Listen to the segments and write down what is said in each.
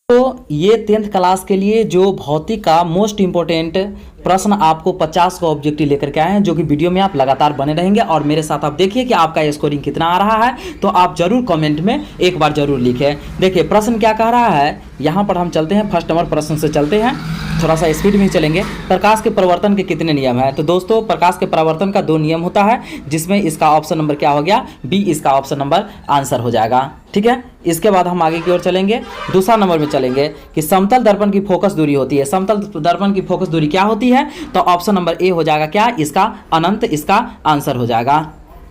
तो ये 10th class के लिए जो भौतिक का मोस्ट इम्पोर्टेंट प्रश्न आपको 50 का ऑब्जेक्टिव लेकर के आए हैं, जो कि वीडियो में आप लगातार बने रहेंगे और मेरे साथ आप देखिए कि आपका स्कोरिंग कितना आ रहा है। तो आप जरूर कमेंट में एक बार जरूर लिखें। देखिए प्रश्न क्या कह रहा है, यहाँ पर हम चलते हैं फर्स्ट नंबर प्रश्न से चलते हैं, थोड़ा सा स्पीड में ही चलेंगे। प्रकाश के परिवर्तन के कितने नियम हैं? तो दोस्तों प्रकाश के परिवर्तन का 2 नियम होता है, जिसमें इसका ऑप्शन नंबर क्या हो गया, बी इसका ऑप्शन नंबर आंसर हो जाएगा। ठीक है, इसके बाद हम आगे की ओर चलेंगे, दूसरा नंबर में चलेंगे कि समतल दर्पण की फोकस दूरी होती है। समतल दर्पण की फोकस दूरी क्या होती है? तो ऑप्शन नंबर ए हो जाएगा क्या, इसका अनंत इसका आंसर हो जाएगा।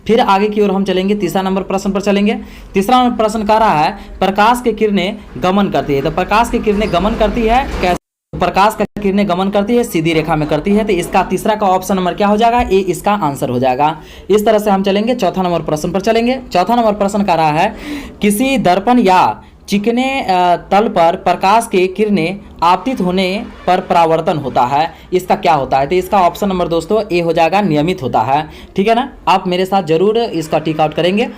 फिर आगे की ओर हम चलेंगे, तीसरा नंबर प्रश्न पर चलेंगे। तीसरा नंबर प्रश्न कह रहा है प्रकाश की किरणें गमन करती है। तो प्रकाश की किरणें गमन करती है कैसे? प्रकाश का किरणें गमन करती है सीधी रेखा में करती है। तो इसका तीसरा का ऑप्शन नंबर क्या हो जाएगा, ए इसका आंसर हो जाएगा। इस तरह से हम चलेंगे, चौथा नंबर प्रश्न पर चलेंगे। चौथा नंबर प्रश्न कह रहा है किसी दर्पण या चिकने तल पर प्रकाश के किरणें आपतित होने पर परावर्तन होता है, इसका क्या होता है? तो इसका ऑप्शन नंबर दोस्तों ए हो जाएगा, नियमित होता है। ठीक है ना, आप मेरे साथ जरूर इसका टिक आउट करेंगे।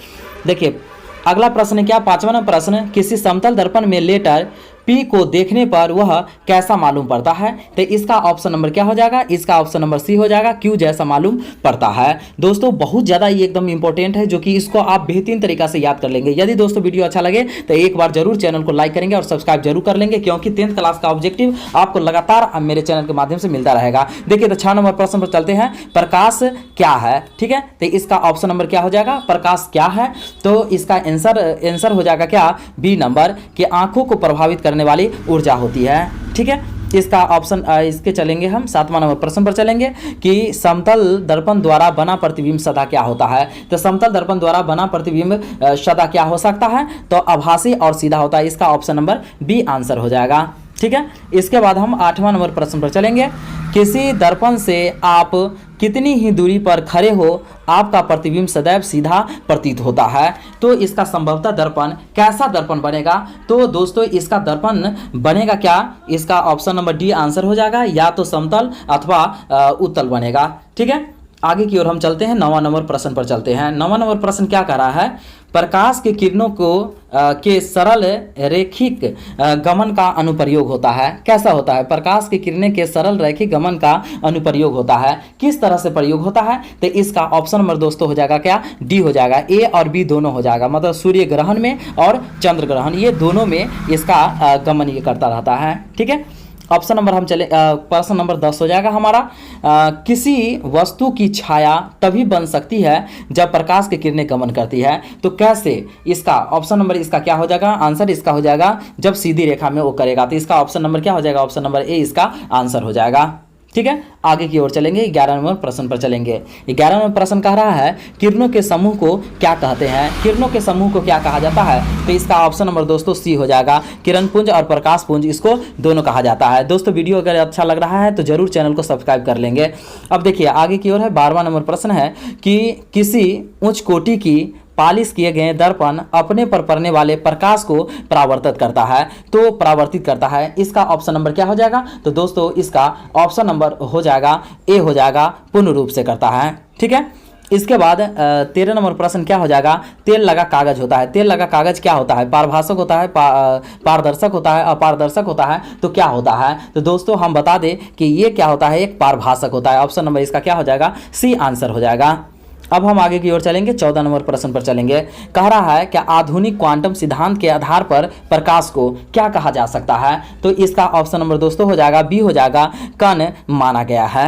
देखिए अगला प्रश्न क्या, 5वां नंबर प्रश्न, किसी समतल दर्पण में लेटर पी को देखने पर वह कैसा मालूम पड़ता है? तो इसका ऑप्शन नंबर क्या हो जाएगा, इसका ऑप्शन नंबर सी हो जाएगा, क्यू जैसा मालूम पड़ता है। दोस्तों बहुत ज़्यादा ये एकदम इंपॉर्टेंट है, जो कि इसको आप बेहतरीन तरीका से याद कर लेंगे। यदि दोस्तों वीडियो अच्छा लगे तो एक बार जरूर चैनल को लाइक करेंगे और सब्सक्राइब जरूर कर लेंगे, क्योंकि 10th क्लास का ऑब्जेक्टिव आपको लगातार मेरे चैनल के माध्यम से मिलता रहेगा। देखिए तो 6 नंबर प्रश्न पर चलते हैं, प्रकाश क्या है? ठीक है, तो इसका ऑप्शन नंबर क्या हो जाएगा, प्रकाश क्या है? तो इसका आंसर हो जाएगा क्या, बी नंबर, कि आंखों को प्रभावित करने वाली ऊर्जा होती है। ठीक है, इसका ऑप्शन इसके चलेंगे हम 7वां नंबर प्रश्न पर चलेंगे कि समतल दर्पण द्वारा बना प्रतिबिंब सदा क्या होता है? तो समतल दर्पण द्वारा बना प्रतिबिंब सदा क्या हो सकता है? तो आभासी और सीधा होता है, इसका ऑप्शन नंबर बी आंसर हो जाएगा। ठीक है, इसके बाद हम 8वां नंबर प्रश्न पर चलेंगे, किसी दर्पण से आप कितनी ही दूरी पर खड़े हो आपका प्रतिबिंब सदैव सीधा प्रतीत होता है। तो इसका संभवतः दर्पण कैसा दर्पण बनेगा? तो दोस्तों इसका दर्पण बनेगा क्या, इसका ऑप्शन नंबर डी आंसर हो जाएगा, या तो समतल अथवा उत्तल बनेगा। ठीक है, आगे की ओर हम चलते हैं, 9वां नंबर प्रश्न पर चलते हैं। 9वां नंबर प्रश्न क्या कह रहा है, प्रकाश के किरणों को के सरल रैखिक गमन का अनुप्रयोग होता है। कैसा होता है? प्रकाश की किरणें के सरल रैखिक गमन का अनुप्रयोग होता है, किस तरह से प्रयोग होता है? तो इसका ऑप्शन नंबर दोस्तों हो जाएगा क्या, डी हो जाएगा। ए और बी दोनों हो जाएगा, मतलब सूर्य ग्रहण में और चंद्र ग्रहण, ये दोनों में इसका गमन ये करता रहता है। ठीक है, ऑप्शन नंबर हम चले, प्रश्न नंबर 10 हो जाएगा हमारा, किसी वस्तु की छाया तभी बन सकती है जब प्रकाश की किरणें गमन करती है। तो कैसे? इसका ऑप्शन नंबर इसका क्या हो जाएगा, आंसर इसका हो जाएगा जब सीधी रेखा में वो करेगा। तो इसका ऑप्शन नंबर क्या हो जाएगा, ऑप्शन नंबर ए इसका आंसर हो जाएगा। ठीक है, आगे की ओर चलेंगे, 11 नंबर प्रश्न पर चलेंगे। 11 नंबर प्रश्न कह रहा है किरणों के समूह को क्या कहते हैं? किरणों के समूह को क्या कहा जाता है? तो इसका ऑप्शन नंबर दोस्तों सी हो जाएगा, किरण पुंज और प्रकाश पुंज, इसको दोनों कहा जाता है। दोस्तों वीडियो अगर अच्छा लग रहा है तो जरूर चैनल को सब्सक्राइब कर लेंगे। अब देखिए आगे की ओर है, 12वां नंबर प्रश्न है कि किसी उच्च कोटि की पालिश किए गए दर्पण अपने पर पड़ने वाले प्रकाश को परावर्तित करता है। तो परावर्तित करता है, इसका ऑप्शन नंबर क्या हो जाएगा? तो दोस्तों इसका ऑप्शन नंबर हो जाएगा ए हो जाएगा, पूर्ण रूप से करता है। ठीक है, इसके बाद 13 नंबर प्रश्न क्या हो जाएगा, तेल लगा कागज होता है। तेल लगा कागज क्या होता है? पारभाषक होता है, पारदर्शक होता है, अपारदर्शक होता है, तो क्या होता है? तो दोस्तों हम बता दें कि ये क्या होता है, एक पारभाषक होता है। ऑप्शन नंबर इसका क्या हो जाएगा, सी आंसर हो जाएगा। अब हम आगे की ओर चलेंगे, 14 नंबर प्रश्न पर चलेंगे। कह रहा है कि आधुनिक क्वांटम सिद्धांत के आधार पर प्रकाश को क्या कहा जा सकता है? तो इसका ऑप्शन नंबर दोस्तों हो जाएगा बी हो जाएगा, कण माना गया है।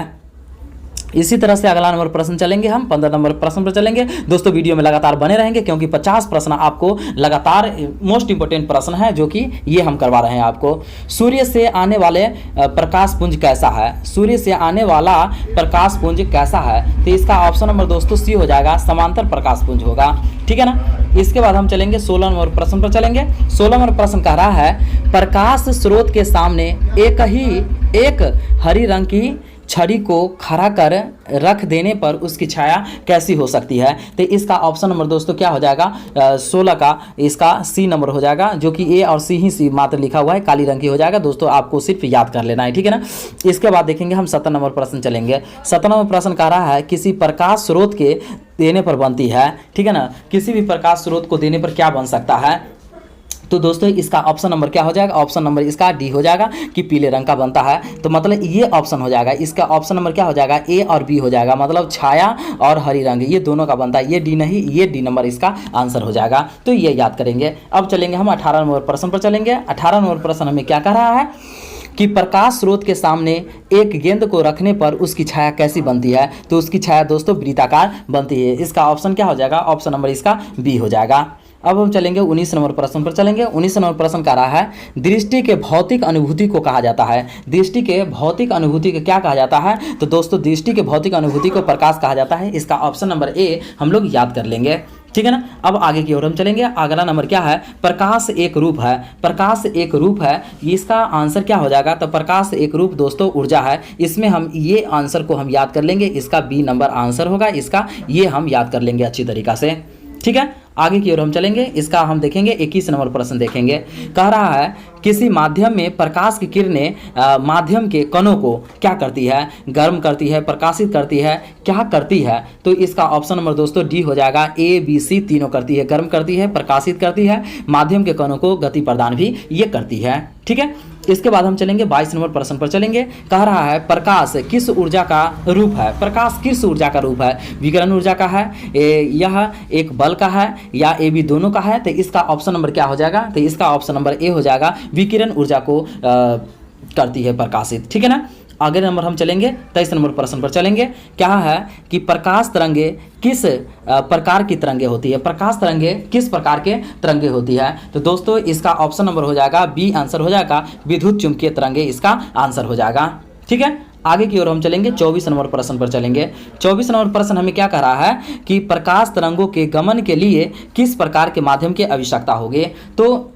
इसी तरह से अगला नंबर प्रश्न चलेंगे हम, 15 नंबर प्रश्न पर चलेंगे। दोस्तों वीडियो में लगातार बने रहेंगे, क्योंकि 50 प्रश्न आपको लगातार मोस्ट इंपोर्टेंट प्रश्न है, जो कि ये हम करवा रहे हैं आपको। सूर्य से आने वाले प्रकाश पुंज कैसा है? सूर्य से आने वाला प्रकाश पुंज कैसा है? तो इसका ऑप्शन नंबर दोस्तों सी हो जाएगा, समांतर प्रकाश पुंज होगा। ठीक है ना, इसके बाद हम चलेंगे 16 नंबर प्रश्न पर चलेंगे। 16 नंबर प्रश्न कह रहा है प्रकाश स्रोत के सामने एक हरी रंग की छड़ी को खड़ा कर रख देने पर उसकी छाया कैसी हो सकती है? तो इसका ऑप्शन नंबर दोस्तों क्या हो जाएगा, 16 का इसका सी नंबर हो जाएगा, जो कि ए और सी ही सी मात्र लिखा हुआ है, काली रंग की हो जाएगा। दोस्तों आपको सिर्फ याद कर लेना है, ठीक है ना। इसके बाद देखेंगे हम 17 नंबर प्रश्न चलेंगे। 17 नंबर प्रश्न कह रहा है किसी प्रकाश स्रोत के देने पर बनती है, ठीक है ना, किसी भी प्रकाश स्रोत को देने पर क्या बन सकता है? तो दोस्तों इसका ऑप्शन नंबर क्या हो जाएगा, ऑप्शन नंबर इसका डी हो जाएगा कि पीले रंग का बनता है। तो मतलब ये ऑप्शन हो जाएगा, इसका ऑप्शन नंबर क्या हो जाएगा, ए और बी हो जाएगा, मतलब छाया और हरी रंग ये दोनों का बनता है। ये डी नहीं, ये डी नंबर इसका आंसर हो जाएगा। तो ये याद करेंगे। अब चलेंगे हम 18 नंबर प्रश्न पर चलेंगे। 18 नंबर प्रश्न हमें क्या कह रहा है कि प्रकाश स्रोत के सामने एक गेंद को रखने पर उसकी छाया कैसी बनती है। तो उसकी छाया दोस्तों वृत्ताकार बनती है। इसका ऑप्शन क्या हो जाएगा, ऑप्शन नंबर इसका बी हो जाएगा। अब हम चलेंगे 19 नंबर प्रश्न पर चलेंगे। 19 नंबर प्रश्न कह रहा है दृष्टि के भौतिक अनुभूति को कहा जाता है। दृष्टि के भौतिक अनुभूति को क्या कहा जाता है, तो दोस्तों दृष्टि के भौतिक अनुभूति को प्रकाश कहा जाता है। इसका ऑप्शन नंबर ए हम लोग याद कर लेंगे, ठीक है ना। अब आगे की ओर हम चलेंगे। अगला नंबर क्या है, प्रकाश एक रूप है। प्रकाश एक रूप है, इसका आंसर क्या हो जाएगा, तो प्रकाश एक रूप दोस्तों ऊर्जा है। इसमें हम ये आंसर को हम याद कर लेंगे, इसका बी नंबर आंसर होगा इसका, ये हम याद कर लेंगे अच्छी तरीक़ा से, ठीक है। आगे की ओर हम चलेंगे। इसका हम देखेंगे 21 नंबर प्रश्न देखेंगे। कह रहा है किसी माध्यम में प्रकाश की किरणें माध्यम के कणों को क्या करती है, गर्म करती है, प्रकाशित करती है, क्या करती है। तो इसका ऑप्शन नंबर दोस्तों डी हो जाएगा। ए बी सी तीनों करती है, गर्म करती है, प्रकाशित करती है, माध्यम के कणों को गति प्रदान भी ये करती है, ठीक है। इसके बाद हम चलेंगे 22 नंबर प्रश्न पर चलेंगे। कह रहा है प्रकाश किस ऊर्जा का रूप है। प्रकाश किस ऊर्जा का रूप है, विकिरण ऊर्जा का है, यह एक बल का है, या ए बी दोनों का है। तो इसका ऑप्शन नंबर क्या हो जाएगा, तो इसका ऑप्शन नंबर ए हो जाएगा, विकिरण ऊर्जा को करती है प्रकाशित, ठीक है ना। आगे नंबर हम चलेंगे 23 नंबर प्रश्न पर चलेंगे। क्या है कि प्रकाश तरंगे किस प्रकार की तरंगे होती है। प्रकाश तरंगे किस प्रकार के तरंगे होती है। तो दोस्तों इसका ऑप्शन नंबर हो जाएगा बी आंसर हो जाएगा, विद्युत चुंबकीय तरंगे इसका आंसर हो जाएगा, ठीक है। आगे की ओर हम चलेंगे 24 नंबर प्रश्न पर चलेंगे। 24 नंबर प्रश्न हमें क्या कह रहा है कि प्रकाश तरंगों के गमन के लिए किस प्रकार के माध्यम की आवश्यकता होगी। तो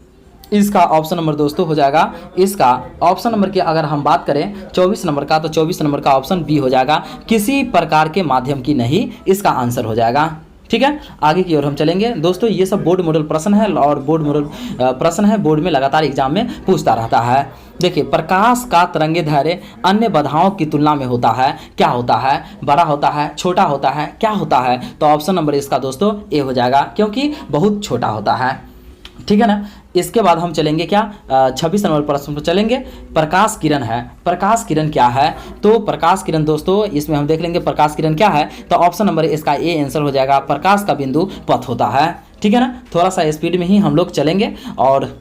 इसका ऑप्शन नंबर दोस्तों हो जाएगा, इसका ऑप्शन नंबर की अगर हम बात करें 24 नंबर का, तो 24 नंबर का ऑप्शन बी हो जाएगा, किसी प्रकार के माध्यम की नहीं, इसका आंसर हो जाएगा, ठीक है। आगे की ओर हम चलेंगे। दोस्तों ये सब बोर्ड मॉडल प्रश्न है और बोर्ड मॉडल प्रश्न है, बोर्ड में लगातार एग्जाम में पूछता रहता है। देखिए प्रकाश का तरंगे दैर्ध्य अन्य बाधाओं की तुलना में होता है, क्या होता है, बड़ा होता है, छोटा होता है, क्या होता है। तो ऑप्शन नंबर इसका दोस्तों ए हो जाएगा, क्योंकि बहुत छोटा होता है, ठीक है ना। इसके बाद हम चलेंगे क्या 26 नंबर प्रश्न पर चलेंगे। प्रकाश किरण है। प्रकाश किरण क्या है, तो प्रकाश किरण दोस्तों इसमें हम देख लेंगे प्रकाश किरण क्या है। तो ऑप्शन नंबर इसका ए आंसर हो जाएगा, प्रकाश का बिंदु पथ होता है, ठीक है ना। थोड़ा सा स्पीड में ही हम लोग चलेंगे और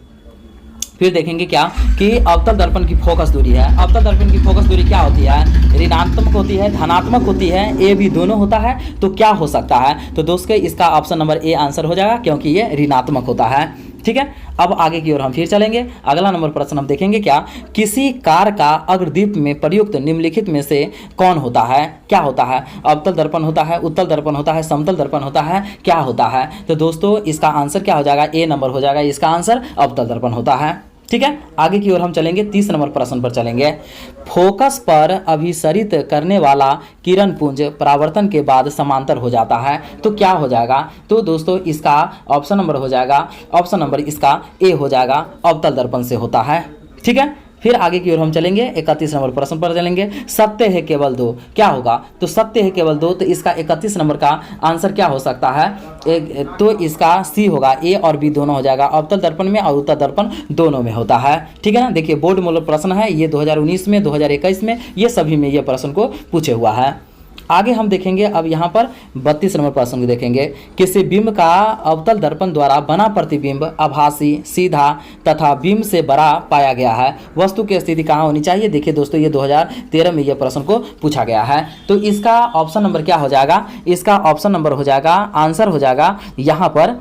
फिर देखेंगे क्या कि अवतल दर्पण की फोकस दूरी है। अवतल दर्पण की फोकस दूरी क्या होती है, ऋणात्मक होती है, धनात्मक होती है, ए बी दोनों होता है। तो क्या हो सकता है, तो दोस्तों इसका ऑप्शन नंबर ए आंसर हो जाएगा, क्योंकि ये ऋणात्मक होता है, ठीक है। अब आगे की ओर हम फिर चलेंगे। अगला नंबर प्रश्न हम देखेंगे क्या, किसी कार का अग्रदीप में प्रयुक्त निम्नलिखित में से कौन होता है, क्या होता है। अवतल दर्पण होता है, उत्तल दर्पण होता है, समतल दर्पण होता है, क्या होता है। तो दोस्तों इसका आंसर क्या हो जाएगा, ए नंबर हो जाएगा, इसका आंसर अवतल दर्पण होता है, ठीक है। आगे की ओर हम चलेंगे 30 नंबर प्रश्न पर चलेंगे। फोकस पर अभिसरित करने वाला किरण पुंज परावर्तन के बाद समांतर हो जाता है, तो क्या हो जाएगा। तो दोस्तों इसका ऑप्शन नंबर हो जाएगा, ऑप्शन नंबर इसका ए हो जाएगा, अवतल दर्पण से होता है, ठीक है। फिर आगे की ओर हम चलेंगे 31 नंबर प्रश्न पर चलेंगे। सत्य है केवल दो, क्या होगा, तो सत्य है केवल दो। तो इसका 31 नंबर का आंसर क्या हो सकता है, तो इसका सी होगा, ए और बी दोनों हो जाएगा, अवतल दर्पण में और उत्तल दर्पण दोनों में होता है, ठीक है ना। देखिए बोर्ड मॉडल प्रश्न है ये 2019 में, 2021 में, ये सभी में ये प्रश्न को पूछे हुआ है। आगे हम देखेंगे अब यहाँ पर 32 नंबर प्रश्न को देखेंगे। किसी बिंब का अवतल दर्पण द्वारा बना प्रतिबिंब आभासी, सीधा तथा बिंब से बड़ा पाया गया है, वस्तु की स्थिति कहाँ होनी चाहिए। देखिए दोस्तों ये 2013 में ये प्रश्न को पूछा गया है। तो इसका ऑप्शन नंबर क्या हो जाएगा, इसका ऑप्शन नंबर हो जाएगा, आंसर हो जाएगा यहाँ पर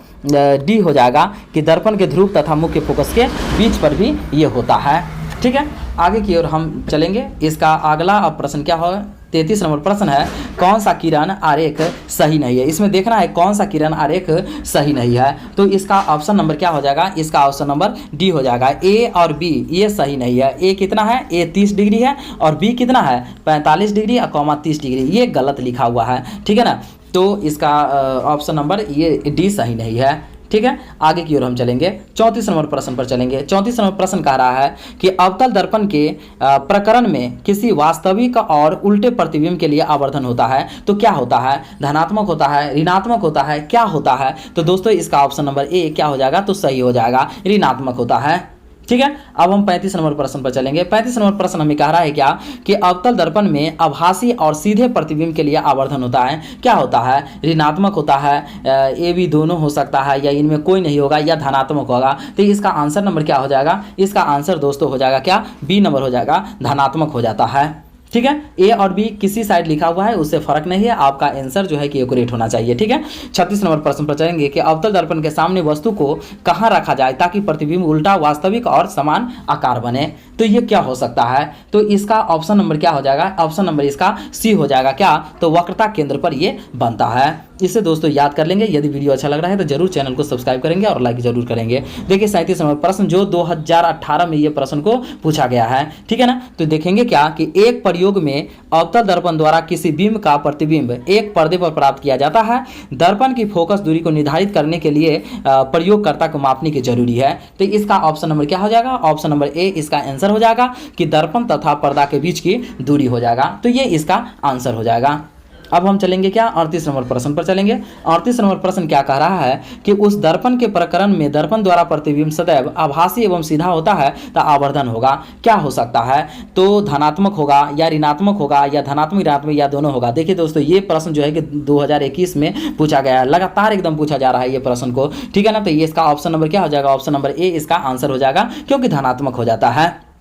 डी हो जाएगा, कि दर्पण के ध्रुव तथा मुख्य फोकस के बीच पर भी ये होता है, ठीक है। आगे की ओर हम चलेंगे। इसका अगला अब प्रश्न क्या हो, 33 नंबर प्रश्न है, कौन सा किरण आरेख सही नहीं है। इसमें देखना है कौन सा किरण आरेख सही नहीं है। तो इसका ऑप्शन नंबर क्या हो जाएगा, इसका ऑप्शन नंबर डी हो जाएगा, ए और बी ये सही नहीं है। ए कितना है, ए 30 डिग्री है, और बी कितना है 45 डिग्री और 30 डिग्री, ये गलत लिखा हुआ है, ठीक है ना। तो इसका ऑप्शन नंबर ये डी सही नहीं है, ठीक है, आगे की ओर हम चलेंगे। 34 नंबर प्रश्न पर चलेंगे। 34 नंबर प्रश्न कह रहा है कि अवतल दर्पण के प्रकरण में किसी वास्तविक और उल्टे प्रतिबिंब के लिए आवर्धन होता है तो क्या होता है? धनात्मक होता है, ऋणात्मक होता है, क्या होता है? तो दोस्तों इसका ऑप्शन नंबर ए क्या हो जाएगा? तो सही हो जाएगा, ऋणात्मक होता है। ठीक है, अब हम 35 नंबर प्रश्न पर चलेंगे। 35 नंबर प्रश्न हमें कह रहा है क्या कि अवतल दर्पण में आभासी और सीधे प्रतिबिंब के लिए आवर्धन होता है, क्या होता है? ऋणात्मक होता है, ये भी दोनों हो सकता है, या इनमें कोई नहीं होगा, या धनात्मक होगा। तो इसका आंसर नंबर क्या हो जाएगा? इसका आंसर दोस्तों हो जाएगा क्या? बी नंबर हो जाएगा, धनात्मक हो जाता है। ठीक है, ए और बी किसी साइड लिखा हुआ है उससे फर्क नहीं है, आपका आंसर जो है कि एक्यूरेट होना चाहिए। ठीक है, 36 नंबर प्रश्न पर चलेंगे कि अवतल दर्पण के सामने वस्तु को कहाँ रखा जाए ताकि प्रतिबिंब उल्टा, वास्तविक और समान आकार बने? तो ये क्या हो सकता है? तो इसका ऑप्शन नंबर क्या हो जाएगा? ऑप्शन नंबर इसका सी हो जाएगा। क्या? तो वक्रता केंद्र पर ये बनता है। इसे दोस्तों याद कर लेंगे। यदि वीडियो अच्छा लग रहा है तो जरूर चैनल को सब्सक्राइब करेंगे और लाइक जरूर करेंगे। देखिए 37 नंबर प्रश्न जो 2018 में ये प्रश्न को पूछा गया है। ठीक है ना, तो देखेंगे क्या कि एक प्रयोग में अवतल दर्पण द्वारा किसी बिंब का प्रतिबिंब एक पर्दे पर प्राप्त किया जाता है। दर्पण की फोकस दूरी को निर्धारित करने के लिए प्रयोगकर्ता को मापने की जरूरी है। तो इसका ऑप्शन नंबर क्या हो जाएगा? ऑप्शन नंबर ए इसका आंसर हो जाएगा कि दर्पण तथा पर्दा के बीच की दूरी हो जाएगा। तो ये इसका आंसर हो जाएगा। अब हम चलेंगे क्या? 38 नंबर प्रश्न पर चलेंगे। 38 नंबर प्रश्न क्या कह रहा है कि उस दर्पण के प्रकरण में दर्पण द्वारा प्रतिबिंब सदैव आभासी एवं सीधा होता है तो आवर्धन होगा, क्या हो सकता है? तो धनात्मक होगा या ऋणात्मक होगा या धनात्मक ऋणात्मक या दोनों होगा। देखिए दोस्तों ये प्रश्न जो है कि 2021 में पूछा गया है, लगातार एकदम पूछा जा रहा है ये प्रश्न को। ठीक है ना, तो ये इसका ऑप्शन नंबर क्या हो जाएगा? ऑप्शन नंबर ए इसका आंसर हो जाएगा क्योंकि धनात्मक हो जाता है।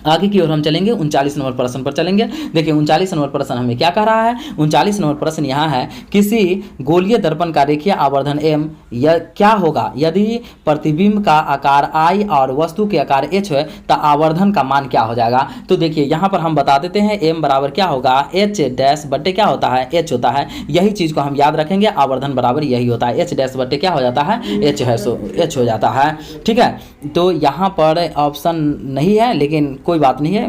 आगे की ओर हम चलेंगे, 39 नंबर प्रश्न पर चलेंगे। देखिए 39 नंबर प्रश्न हमें क्या कह रहा है? 39 नंबर प्रश्न यहाँ है किसी गोलीय दर्पण का रेखीय आवर्धन m या क्या होगा यदि प्रतिबिंब का आकार I और वस्तु के आकार h है तो आवर्धन का मान क्या हो जाएगा? तो देखिए यहाँ पर हम बता देते हैं m बराबर क्या होगा? h डैश बट्टे क्या होता है? h होता है। यही चीज को हम याद रखेंगे, आवर्धन बराबर यही होता है, h डैश बट्टे क्या हो जाता है? h है, सो h हो जाता है। ठीक है, तो यहाँ पर ऑप्शन नहीं है लेकिन कोई बात नहीं है,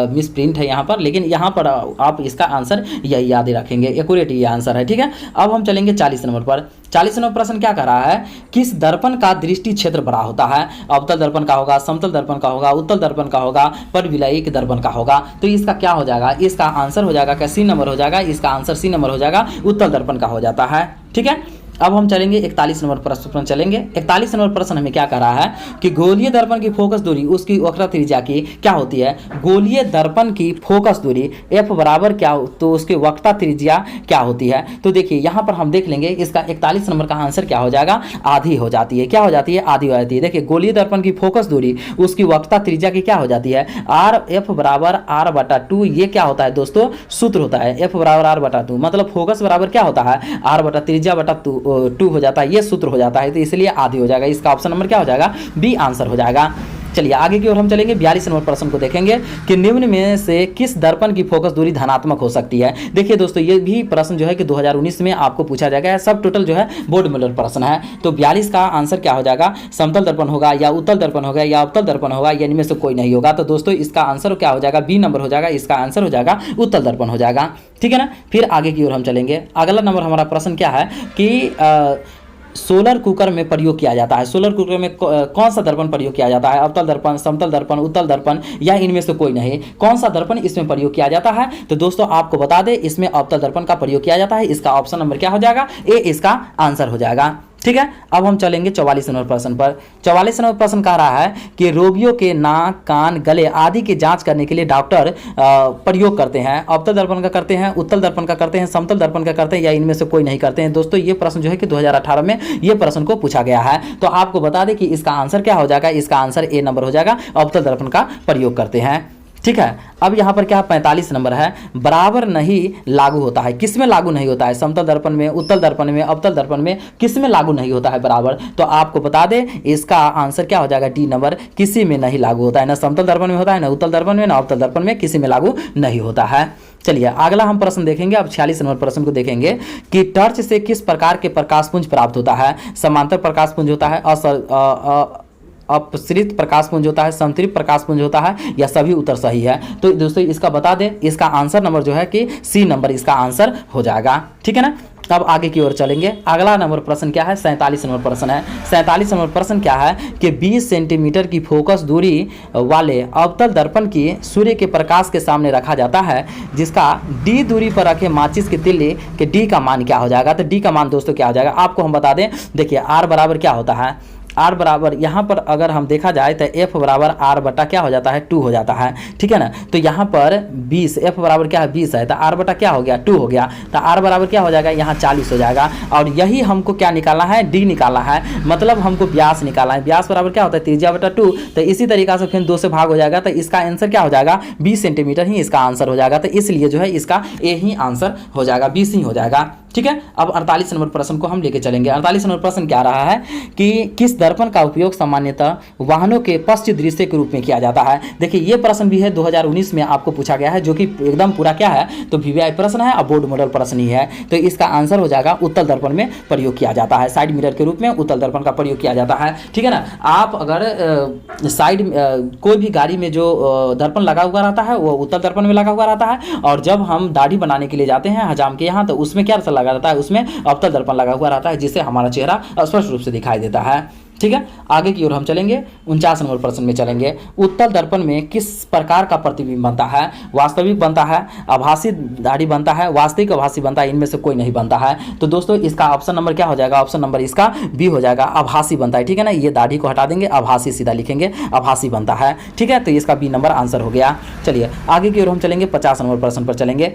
मिस प्रिंट है यहाँ पर, लेकिन यहाँ पर आप इसका आंसर यही याद रखेंगे, एक्यूरेट ये आंसर है। ठीक है, अब हम चलेंगे 40 नंबर पर। 40 नंबर प्रश्न क्या कर रहा है? किस दर्पण का दृष्टि क्षेत्र बड़ा होता है? अवतल दर्पण का होगा, समतल दर्पण का होगा, उत्तल दर्पण का होगा, परविलयिक दर्पण का होगा। तो इसका क्या हो जाएगा? इसका आंसर हो जाएगा क्या? सी नंबर हो जाएगा। इसका आंसर सी नंबर हो जाएगा, उत्तल दर्पण का हो जाता है। ठीक है, अब हम चलेंगे 41 नंबर प्रश्न पर चलेंगे। 41 नंबर प्रश्न हमें क्या कह रहा है कि गोलीय दर्पण की फोकस दूरी उसकी वक्रता त्रिज्या की क्या होती है? गोलीय दर्पण की फोकस दूरी f बराबर क्या हो तो उसकी वक्रता त्रिज्या क्या होती है? तो देखिए यहाँ पर हम देख लेंगे इसका 41 नंबर का आंसर क्या हो जाएगा? आधी हो जाती है। क्या हो जाती है? आधी हो जाती है। देखिए गोलीय दर्पण की फोकस दूरी उसकी वक्रता त्रिज्या की क्या हो जाती है? आर एफ बराबर आर बटा 2। ये क्या होता है दोस्तों? सूत्र होता है f बराबर आर बटा 2, मतलब फोकस बराबर क्या होता है? आर बटा त्रिज्या बटा 2 हो जाता है, ये सूत्र हो जाता है, तो इसलिए आधी हो जाएगा। इसका ऑप्शन नंबर क्या हो जाएगा? बी आंसर हो जाएगा। चलिए आगे की ओर हम चलेंगे। 42 नंबर प्रश्न को देखेंगे कि निम्न में से किस दर्पण की फोकस दूरी धनात्मक हो सकती है? देखिए दोस्तों ये भी प्रश्न जो है कि 2019 में आपको पूछा जाएगा, सब टोटल जो है बोर्ड मॉडल प्रश्न है। तो 42 का आंसर क्या हो जाएगा? समतल दर्पण होगा या उत्तल दर्पण होगा या अवतल दर्पण होगा, या इनमें से कोई नहीं होगा। तो दोस्तों इसका आंसर क्या हो जाएगा? बी नंबर हो जाएगा। इसका आंसर हो जाएगा उत्तल दर्पण हो जाएगा। ठीक है ना, फिर आगे की ओर हम चलेंगे। अगला नंबर हमारा प्रश्न क्या है कि सोलर कुकर में प्रयोग किया जाता है। सोलर कुकर में कौन सा दर्पण प्रयोग किया जाता है? अवतल दर्पण, समतल दर्पण, उत्तल दर्पण, या इनमें से कोई नहीं? कौन सा दर्पण इसमें प्रयोग किया जाता है? तो दोस्तों आपको बता दें इसमें अवतल दर्पण का प्रयोग किया जाता है। इसका ऑप्शन नंबर क्या हो जाएगा? ए इसका आंसर हो जाएगा। ठीक है, अब हम चलेंगे 44 नंबर प्रश्न पर। 44 नंबर प्रश्न कह रहा है कि रोगियों के नाक, कान, गले आदि की जांच करने के लिए डॉक्टर प्रयोग करते हैं। अवतल दर्पण का करते हैं, उत्तल दर्पण का करते हैं, समतल दर्पण का करते हैं, या इनमें से कोई नहीं करते हैं। दोस्तों ये प्रश्न जो है कि 2018 में ये प्रश्न को पूछा गया है। तो आपको बता दें कि इसका आंसर क्या हो जाएगा? इसका आंसर ए नंबर हो जाएगा, अवतल दर्पण का प्रयोग करते हैं। ठीक है, अब यहाँ पर क्या 45 नंबर है, बराबर नहीं लागू होता है। किस में लागू नहीं होता है? समतल दर्पण में, उत्तल दर्पण में, अवतल दर्पण में, किस में लागू नहीं होता है बराबर? तो आपको बता दें इसका आंसर क्या हो जाएगा? डी नंबर, किसी में नहीं लागू होता है। ना समतल दर्पण में होता है, ना उत्तल दर्पण में, ना अवतल दर्पण में, किसी में लागू नहीं होता है। चलिए अगला हम प्रश्न देखेंगे। अब 46 नंबर प्रश्न को देखेंगे कि टॉर्च से किस प्रकार के प्रकाशपुंज प्राप्त होता है? समांतर प्रकाशपुंज होता है, अपसृत प्रकाशपुंज होता है, संतृप्त प्रकाशपुंज होता है, या सभी उत्तर सही है? तो दोस्तों इसका बता दें, इसका आंसर नंबर जो है कि सी नंबर इसका आंसर हो जाएगा। ठीक है ना, अब आगे की ओर चलेंगे। अगला नंबर प्रश्न क्या है, 47 नंबर प्रश्न है। 47 नंबर प्रश्न क्या है कि 20 सेंटीमीटर की फोकस दूरी वाले अवतल दर्पण की सूर्य के प्रकाश के सामने रखा जाता है, जिसका डी दूरी पर रखे माचिस की तिल्ली के डी का मान क्या हो जाएगा। तो डी का मान दोस्तों क्या हो जाएगा, आपको हम बता दें। देखिए आर बराबर क्या होता है, आर बराबर यहाँ पर अगर हम देखा जाए तो एफ बराबर आर बटा क्या हो जाता है, 2 हो जाता है, ठीक है ना। तो यहाँ पर 20, एफ बराबर क्या है 20 है, तो आर बटा क्या हो गया 2 हो गया, तो आर बराबर क्या हो जाएगा यहाँ 40 हो जाएगा। और यही हमको क्या निकालना है, डी निकालना है, मतलब हमको व्यास निकालना है। व्यास बराबर क्या होता है त्रिज्या बटा 2, तो इसी तरीका से फिर 2 से भाग हो जाएगा, तो इसका आंसर क्या हो जाएगा 20 सेंटीमीटर ही इसका आंसर हो जाएगा। तो इसलिए जो है इसका ए ही आंसर हो जाएगा, 20 ही हो जाएगा, ठीक है। अब 48 नंबर प्रश्न को हम लेके चलेंगे। 48 नंबर प्रश्न क्या रहा है कि किस दर्पण का उपयोग सामान्यतः वाहनों के पश्चिम दृश्य के रूप में किया जाता है। देखिए ये प्रश्न भी है 2019 में आपको पूछा गया है, जो कि एकदम पूरा क्या है तो वीवीआई प्रश्न है और बोर्ड मॉडल प्रश्न ही है। तो इसका आंसर हो जाएगा उत्तल दर्पण में प्रयोग किया जाता है, साइड मिरर के रूप में उत्तल दर्पण का प्रयोग किया जाता है, ठीक है ना। आप अगर साइड कोई भी गाड़ी में जो दर्पण लगा हुआ रहता है वो उत्तल दर्पण में लगा हुआ रहता है, और जब हम दाढ़ी बनाने के लिए जाते हैं हजाम के यहाँ, तो उसमें क्या लगा रहता है, उसमें अवतल दर्पण लगा हुआ रहता है, जिससे हमारा चेहरा स्पष्ट रूप से दिखाई देता है, ठीक है। आगे की ओर हम चलेंगे। 49 नंबर प्रश्न में चलेंगे। उत्तल दर्पण में किस प्रकार का प्रतिबिंब बनता है, वास्तविक बनता है, आभासी दाढ़ी बनता है, वास्तविक आभासी बनता है, इनमें से कोई नहीं बनता है। तो दोस्तों इसका ऑप्शन नंबर क्या हो जाएगा, ऑप्शन नंबर इसका बी हो जाएगा, आभासी बनता है, ठीक है ना। ये दाढ़ी को हटा देंगे, आभासी सीधा लिखेंगे, आभासी बनता है, ठीक है। तो इसका बी नंबर आंसर हो गया। चलिए आगे की ओर हम चलेंगे, 50 नंबर प्रश्न पर चलेंगे।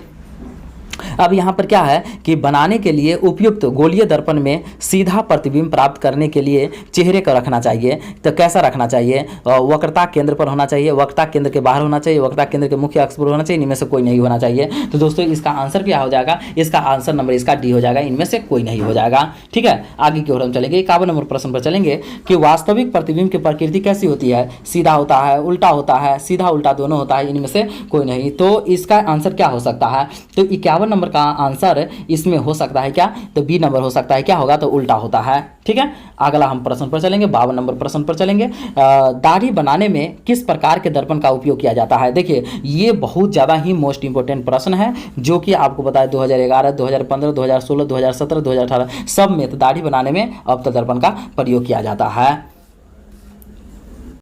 अब यहाँ पर क्या है कि बनाने के लिए उपयुक्त गोलीय दर्पण में सीधा प्रतिबिंब प्राप्त करने के लिए चेहरे को रखना चाहिए। तो कैसा रखना चाहिए, वक्रता केंद्र पर होना चाहिए, वक्रता केंद्र के बाहर होना चाहिए, वक्रता केंद्र के मुख्य अक्ष पर होना चाहिए, इनमें से कोई नहीं होना चाहिए। तो दोस्तों इसका आंसर क्या हो जाएगा, इसका आंसर नंबर इसका डी हो जाएगा, इनमें से कोई नहीं हो जाएगा, ठीक है। आगे की ओर हम चलेंगे। 51 नंबर प्रश्न पर चलेंगे कि वास्तविक प्रतिबिंब की प्रकृति कैसी होती है, सीधा होता है, उल्टा होता है, सीधा उल्टा दोनों होता है, इनमें से कोई नहीं। तो इसका आंसर क्या हो सकता है, तो 51 नंबर का आंसर इसमें हो सकता है क्या, तो बी नंबर हो सकता है, क्या होगा तो उल्टा होता है, ठीक है। अगला हम प्रश्न पर चलेंगे, 52 नंबर प्रश्न पर चलेंगे। दाढ़ी बनाने में किस प्रकार के दर्पण का उपयोग किया जाता है। देखिए ये बहुत ज़्यादा ही मोस्ट इंपोर्टेंट प्रश्न है, जो कि आपको पता है 2011, 2015, 2016, 2017, 2018 सब में तो दाढ़ी बनाने में अवतल दर्पण का प्रयोग किया जाता है।